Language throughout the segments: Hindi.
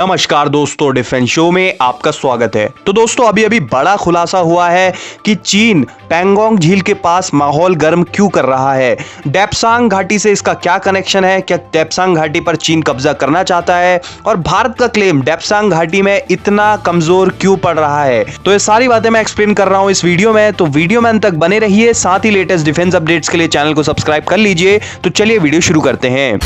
नमस्कार दोस्तों, डिफेंस शो में आपका स्वागत है। तो दोस्तों अभी अभी बड़ा खुलासा हुआ है कि चीन पैंगोंग झील के पास माहौल गर्म क्यों कर रहा है। डेप्सांग घाटी से इसका क्या कनेक्शन है, क्या डेप्सांग घाटी पर चीन कब्जा करना चाहता है और भारत का क्लेम डेप्सांग घाटी में इतना कमजोर क्यों पड़ रहा है। तो ये सारी बातें मैं एक्सप्लेन कर रहा हूं इस वीडियो में, तो वीडियो में अंत तक बने रहिए। साथ ही लेटेस्ट डिफेंस अपडेट्स के लिए चैनल को सब्सक्राइब कर लीजिए। तो चलिए वीडियो शुरू करते हैं।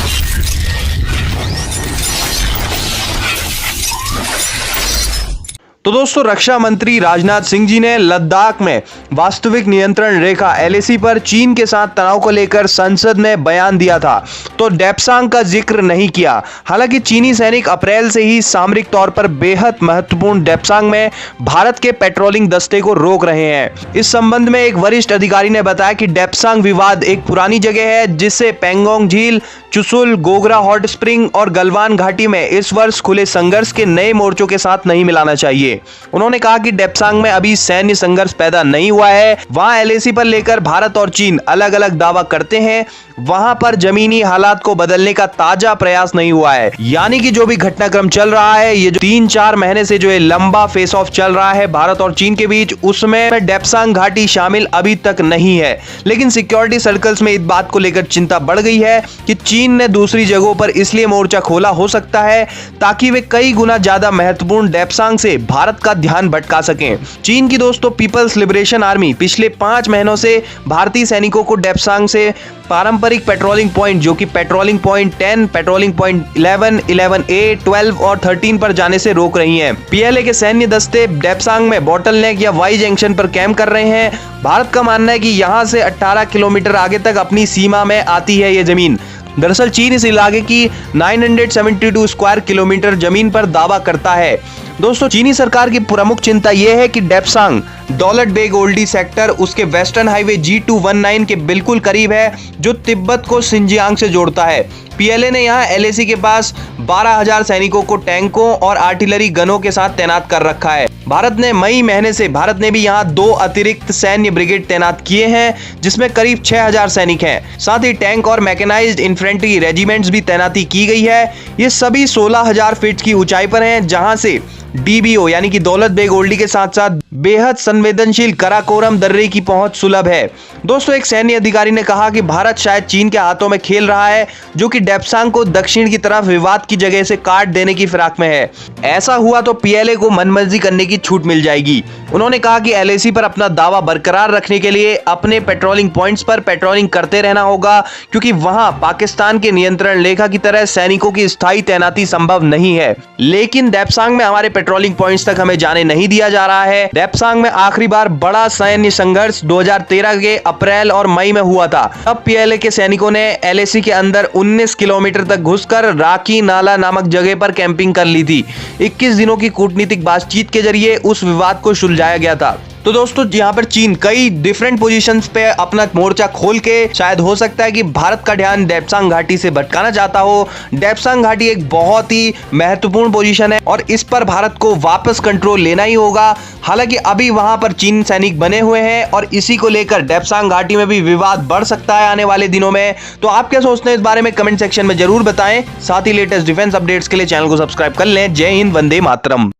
तो दोस्तों रक्षा मंत्री राजनाथ सिंह जी ने लद्दाख में वास्तविक नियंत्रण रेखा एलएसी पर चीन के साथ तनाव को लेकर संसद में बयान दिया था, तो डेप्सांग का जिक्र नहीं किया। हालांकि चीनी सैनिक अप्रैल से ही सामरिक तौर पर बेहद महत्वपूर्ण डेप्सांग में भारत के पेट्रोलिंग दस्ते को रोक रहे हैं। इस संबंध में एक वरिष्ठ अधिकारी ने बताया कि डेप्सांग विवाद एक पुरानी जगह है जिससे पैंगोंग झील, चुशुल, गोगरा हॉट स्प्रिंग और गलवान घाटी में इस वर्ष खुले संघर्ष के नए मोर्चों के साथ नहीं मिलाना चाहिए। उन्होंने कहा कि डेप्सांग में अभी सैन्य संघर्ष पैदा नहीं हुआ है। वहां एलएसी पर लेकर भारत और चीन अलग अलग दावा करते हैं, वहां पर जमीनी हालात को बदलने का ताजा प्रयास नहीं हुआ है। यानी कि जो भी घटनाक्रम चल रहा है, ये जो 3-4 महीने से जो लंबा फेस ऑफ चल रहा है भारत और चीन के बीच, उसमें डेप्सांग घाटी शामिल अभी तक नहीं है। लेकिन सिक्योरिटी सर्कल्स में इस बात को लेकर चिंता बढ़ गई है कि चीन ने दूसरी जगहों पर इसलिए मोर्चा खोला हो सकता है ताकि वे कई गुना ज्यादा महत्वपूर्ण डेप्सांग से भारत का ध्यान भटका सकें। चीन की दोस्तों पीपल्स लिबरेशन आर्मी पिछले 5 महीनों से भारतीय सैनिकों को डेप्सांग से पारंपरिक पेट्रोलिंग पॉइंट, जो कि patrolling point 10, patrolling point 11, 11A, 12 और 13 पर जाने से रोक रही हैं। पीएलए के सैन्य दस्ते डेप्सांग में बॉटल नेक या वाई जंक्शन पर कैंप कर रहे हैं। भारत का मानना है कि यहां से 18 किलोमीटर आगे तक अपनी सीमा में आती है ये जमीन। दरअसल चीन इस इलाके की 972 स्क्वायर किलोमीटर जमीन पर दावा करता है। दोस्तों चीनी सरकार की प्रमुख चिंता यह है कि डेप्सांग दौलत बेग ओल्डी सेक्टर उसके वेस्टर्न हाईवे G219 के बिल्कुल करीब है, जो तिब्बत को सिंजियांग से जोड़ता है। पीएलए ने यहां एलएसी के पास 12,000 सैनिकों को टैंकों और आर्टिलरी गनों के साथ तैनात कर रखा है। भारत ने मई महीने से भारत ने भी यहां 2 अतिरिक्त सैन्य ब्रिगेड तैनात किए हैं, जिसमें करीब 6,000 सैनिक हैं। साथ ही टैंक और मैकेनाइज्ड इन्फेंट्री रेजिमेंट्स भी तैनाती की गई है। ये सभी 16,000 फीट की ऊंचाई पर हैं, जहां से डीबीओ यानी कि दौलत बेग ओल्डी के साथ साथ बेहद संवेदनशील कराकोरम दर्रे की पहुंच सुलभ है। दोस्तों एक सैन्य अधिकारी ने कहा कि भारत शायद चीन के हाथों में खेल रहा है, जो कि डेप्सांग को दक्षिण की तरफ विवाद की जगह से काट देने की फिराक में है। ऐसा हुआ तो पीएलए को मनमर्जी करने की छूट मिल जाएगी। उन्होंने कहा कि एलएसी पर अपना दावा बरकरार रखने के लिए अपने पेट्रोलिंग पॉइंट्स पर पेट्रोलिंग करते रहना होगा, क्योंकि वहां पाकिस्तान के नियंत्रण रेखा की तरह सैनिकों की स्थायी तैनाती संभव नहीं है। लेकिन डेप्सांग में हमारे पेट्रोलिंग पॉइंट्स तक हमें जाने नहीं दिया जा रहा है। डेप्सांग में आखिरी बार बड़ा सैन्य संघर्ष 2013 के अप्रैल और मई में हुआ था। अब पीएलए के सैनिकों ने एलएसी के अंदर 19 किलोमीटर तक घुसकर राकी नाला नामक जगह पर कैंपिंग कर ली थी। 21 दिनों की कूटनीतिक बातचीत के जरिए उस विवाद को सुलझाया गया था। तो दोस्तों यहाँ पर चीन कई डिफरेंट पोजीशंस पे अपना मोर्चा खोल के शायद हो सकता है कि भारत का ध्यान डेप्सांग घाटी से भटकाना चाहता हो। डेप्सांग घाटी एक बहुत ही महत्वपूर्ण पोजीशन है और इस पर भारत को वापस कंट्रोल लेना ही होगा। हालांकि अभी वहां पर चीन सैनिक बने हुए हैं और इसी को लेकर डेप्सांग घाटी में भी विवाद बढ़ सकता है आने वाले दिनों में। तो आप क्या सोचते हैं इस बारे में कमेंट सेक्शन में जरूर बताएं। साथ ही लेटेस्ट डिफेंस अपडेट्स के लिए चैनल को सब्सक्राइब कर लें। जय हिंद, वंदे मातरम।